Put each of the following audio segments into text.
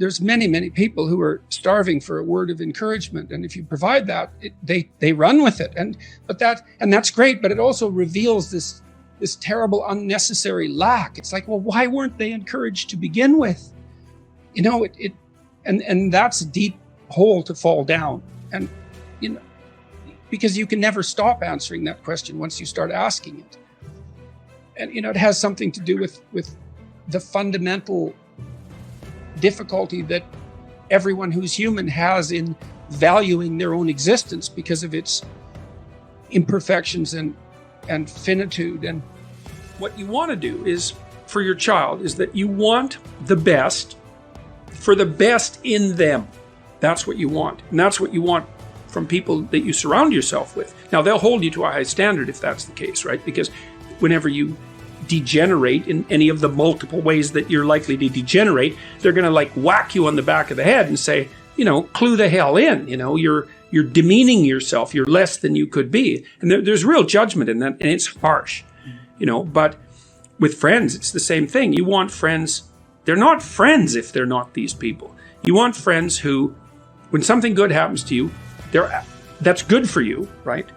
there's many people who are starving for a word of encouragement, and if you provide that, they run with it, and that's great, but it also reveals this terrible unnecessary lack. It's like, well, why weren't they encouraged to begin with? You know, and that's a deep hole to fall down, and you know, because you can never stop answering that question once you start asking it. And you know, it has something to do with the fundamental difficulty that everyone who's human has in valuing their own existence because of its imperfections and finitude. And what you want to do is, for your child, is that you want the best for the best in them. That's what you want. And that's what you want from people that you surround yourself with. Now, they'll hold you to a high standard if that's the case, right? Because whenever you degenerate in any of the multiple ways that you're likely to degenerate, they're going to like whack you on the back of the head and say, you know, clue the hell in, you know, you're demeaning yourself, you're less than you could be. And there's real judgment in that, and it's harsh, you know. But with friends, it's the same thing. You want friends, they're not friends if they're not these people. You want friends who, when something good happens to you, that's good for you, right?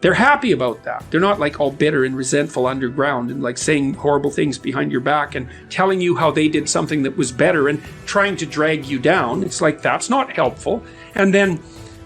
They're happy about that. They're not like all bitter and resentful underground and like saying horrible things behind your back and telling you how they did something that was better and trying to drag you down. It's like, that's not helpful. And then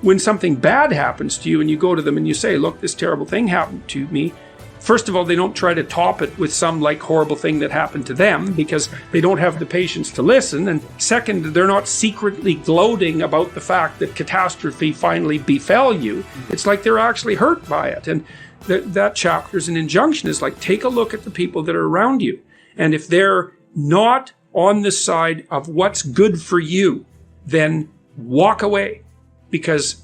when something bad happens to you and you go to them and you say, look, this terrible thing happened to me. First of all, they don't try to top it with some like horrible thing that happened to them because they don't have the patience to listen. And second, they're not secretly gloating about the fact that catastrophe finally befell you. It's like they're actually hurt by it. And that chapter's an injunction is like, take a look at the people that are around you. And if they're not on the side of what's good for you, then walk away. Because,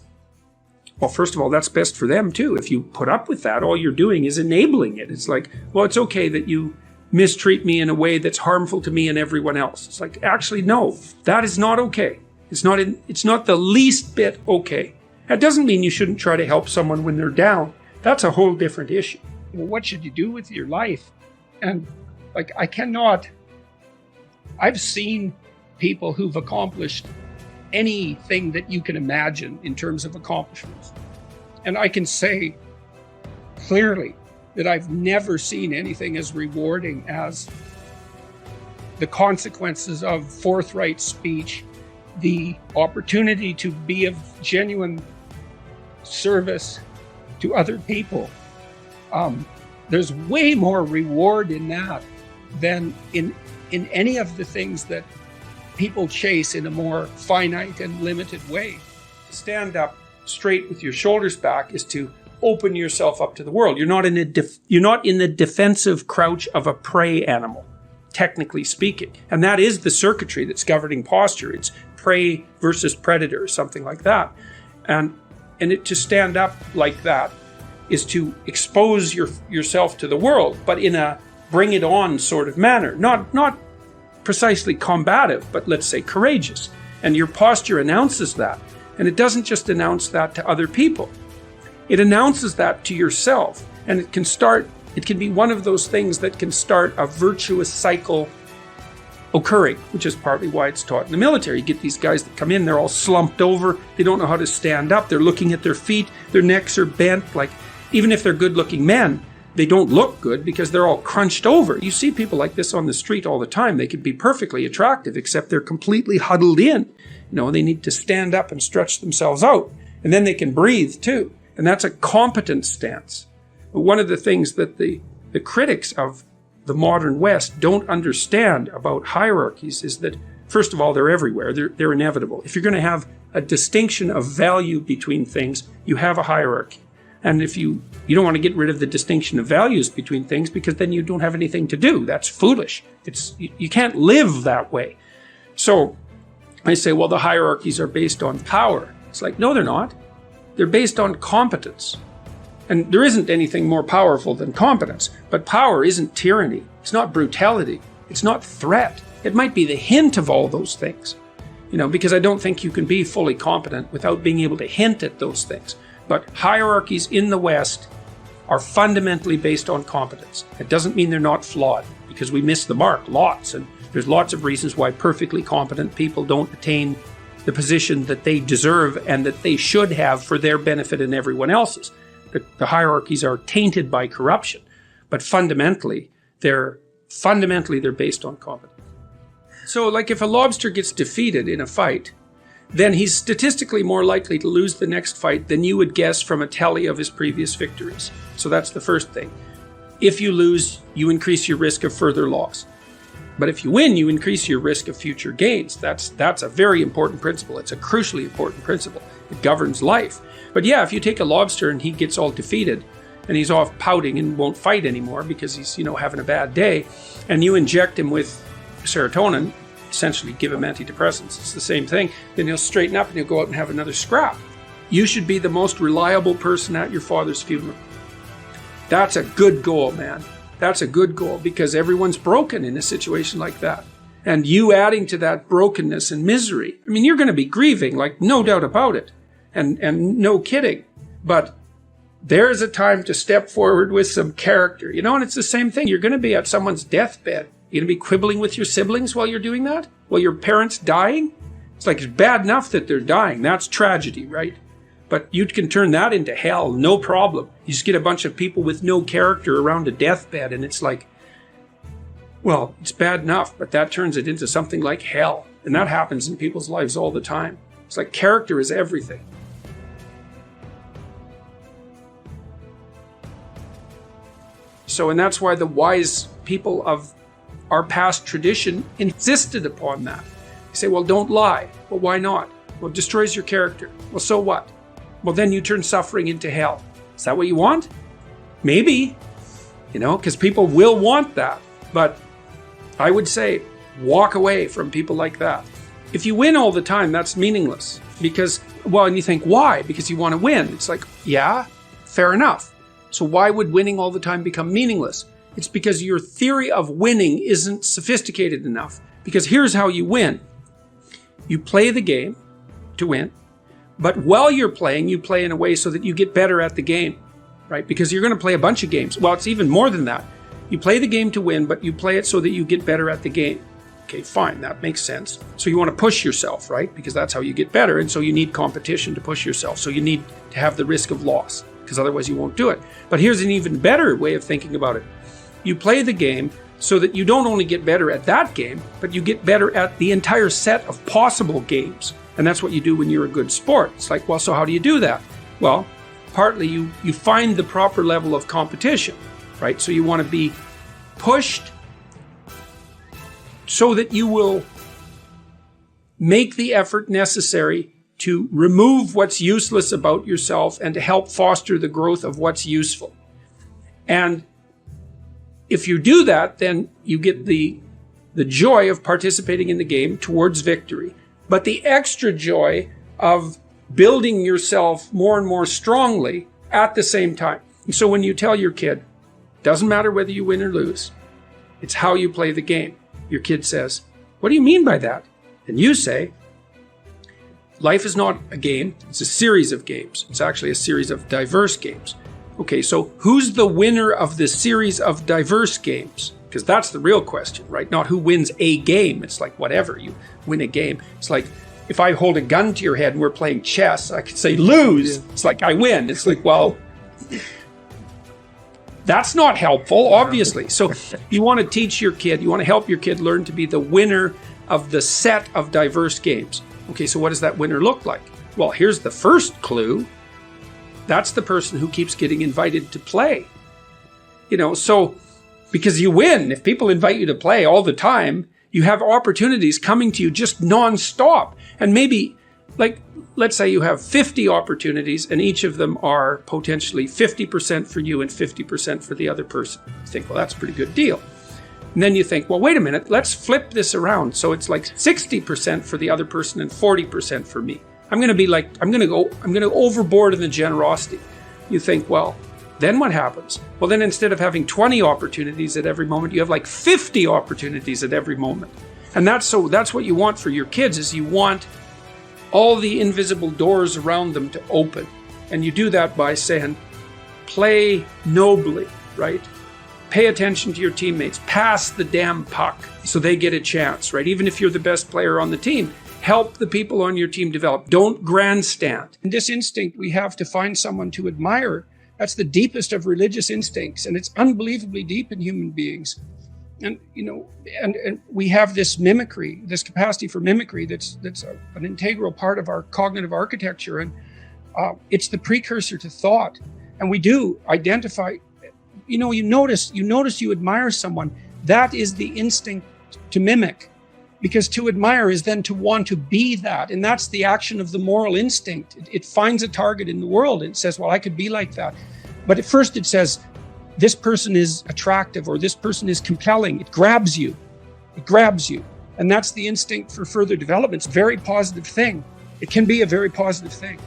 well, first of all, that's best for them too. If you put up with that, all you're doing is enabling it. It's like, well, it's okay that you mistreat me in a way that's harmful to me and everyone else. It's like, actually, no, that is not okay. It's not the least bit okay. That doesn't mean you shouldn't try to help someone when they're down. That's a whole different issue. Well, what should you do with your life? And like, I've seen people who've accomplished anything that you can imagine in terms of accomplishments. And I can say clearly that I've never seen anything as rewarding as the consequences of forthright speech, the opportunity to be of genuine service to other people. There's way more reward in that than in any of the things that people chase in a more finite and limited way. To stand up straight with your shoulders back is to open yourself up to the world. You're not in the defensive crouch of a prey animal, technically speaking. And that is the circuitry that's governing posture. It's prey versus predator, something like that. And to stand up like that is to expose yourself to the world, but in a bring it on sort of manner. Not precisely combative, but let's say courageous. And your posture announces that. And it doesn't just announce that to other people. It announces that to yourself. And it can be one of those things that can start a virtuous cycle occurring, which is partly why it's taught in the military. You get these guys that come in, they're all slumped over, they don't know how to stand up, they're looking at their feet, their necks are bent. Like, even if they're good-looking men, they don't look good because they're all crunched over. You see people like this on the street all the time. They could be perfectly attractive, except they're completely huddled in. You know, they need to stand up and stretch themselves out. And then they can breathe too. And that's a competent stance. But one of the things that the critics of the modern West don't understand about hierarchies is that, first of all, they're everywhere. They're inevitable. If you're going to have a distinction of value between things, you have a hierarchy. And if you don't want to get rid of the distinction of values between things because then you don't have anything to do. That's foolish. You can't live that way. So I say, well, the hierarchies are based on power. It's like, no, they're not. They're based on competence. And there isn't anything more powerful than competence. But power isn't tyranny. It's not brutality. It's not threat. It might be the hint of all those things. You know, because I don't think you can be fully competent without being able to hint at those things. But hierarchies in the West are fundamentally based on competence. It doesn't mean they're not flawed, because we miss the mark lots. And There's lots of reasons why perfectly competent people don't attain the position that they deserve and that they should have for their benefit and everyone else's. The hierarchies are tainted by corruption, but fundamentally they're based on competence. So like if a lobster gets defeated in a fight, then he's statistically more likely to lose the next fight than you would guess from a tally of his previous victories. So that's the first thing. If you lose, you increase your risk of further loss. But if you win, you increase your risk of future gains. That's a very important principle. It's a crucially important principle. It governs life. But yeah, if you take a lobster and he gets all defeated and he's off pouting and won't fight anymore because he's, having a bad day, and you inject him with serotonin, essentially give him antidepressants, it's the same thing, then he'll straighten up and he'll go out and have another scrap. You should be the most reliable person at your father's funeral. That's a good goal, man. That's a good goal, because everyone's broken in a situation like that. And you adding to that brokenness and misery, you're going to be grieving, like no doubt about it. And no kidding. But there's a time to step forward with some character, and it's the same thing. You're going to be at someone's deathbed. You're going to be quibbling with your siblings while you're doing that? While your parents dying? It's like, it's bad enough that they're dying. That's tragedy, right? But you can turn that into hell, no problem. You just get a bunch of people with no character around a deathbed, and it's like, well, it's bad enough, but that turns it into something like hell. And that happens in people's lives all the time. It's like character is everything. So, and that's why the wise people of our past tradition insisted upon that. They say, well, don't lie. Well, why not? Well, it destroys your character. Well, so what? Well, then you turn suffering into hell. Is that what you want? Maybe, because people will want that. But I would say, walk away from people like that. If you win all the time, that's meaningless. Because, and you think, why? Because you want to win. It's like, yeah, fair enough. So why would winning all the time become meaningless? It's because your theory of winning isn't sophisticated enough. Because here's how you win. You play the game to win. But while you're playing, you play in a way so that you get better at the game, right? Because you're going to play a bunch of games. Well, it's even more than that. You play the game to win, but you play it so that you get better at the game. Okay, fine, that makes sense. So you want to push yourself, right? Because that's how you get better. And so you need competition to push yourself. So you need to have the risk of loss, because otherwise you won't do it. But here's an even better way of thinking about it. You play the game so that you don't only get better at that game, but you get better at the entire set of possible games. And that's what you do when you're a good sport. It's like, well, so how do you do that? Well, partly you find the proper level of competition, right? So you want to be pushed so that you will make the effort necessary to remove what's useless about yourself and to help foster the growth of what's useful. And if you do that, then you get the joy of participating in the game towards victory, but the extra joy of building yourself more and more strongly at the same time. And so when you tell your kid, doesn't matter whether you win or lose, it's how you play the game. Your kid says, what do you mean by that? And you say, life is not a game, it's a series of games. It's actually a series of diverse games. Okay, so who's the winner of the series of diverse games? Because that's the real question, right? Not who wins a game. It's like whatever, you win a game. It's like if I hold a gun to your head and we're playing chess, I could say lose. Yeah. It's like I win. It's like, well, that's not helpful, obviously. So you want to teach your kid, you want to help your kid learn to be the winner of the set of diverse games. Okay, so what does that winner look like? Well, here's the first clue. That's the person who keeps getting invited to play. So because you win. If people invite you to play all the time, you have opportunities coming to you just nonstop. And maybe, like, let's say you have 50 opportunities and each of them are potentially 50% for you and 50% for the other person. You think, well, that's a pretty good deal. And then you think, well, wait a minute, let's flip this around. So it's like 60% for the other person and 40% for me. I'm going to go overboard in the generosity. You think, well, then what happens? Well, then instead of having 20 opportunities at every moment, you have like 50 opportunities at every moment. And that's what you want for your kids, is you want all the invisible doors around them to open. And you do that by saying, play nobly, right? Pay attention to your teammates. Pass the damn puck so they get a chance, right? Even if you're the best player on the team, help the people on your team develop. Don't grandstand. In this instinct we have to find someone to admire, that's the deepest of religious instincts, and it's unbelievably deep in human beings. And and we have this mimicry, this capacity for mimicry that's an integral part of our cognitive architecture, and it's the precursor to thought. And we do identify, you notice you admire someone, that is the instinct to mimic, because to admire is then to want to be that, and that's the action of the moral instinct. It finds a target in the world and it says, well, I could be like that. But at first it says, this person is attractive, or this person is compelling. It grabs you. And that's the instinct for further development. It's a very positive thing. It can be a very positive thing.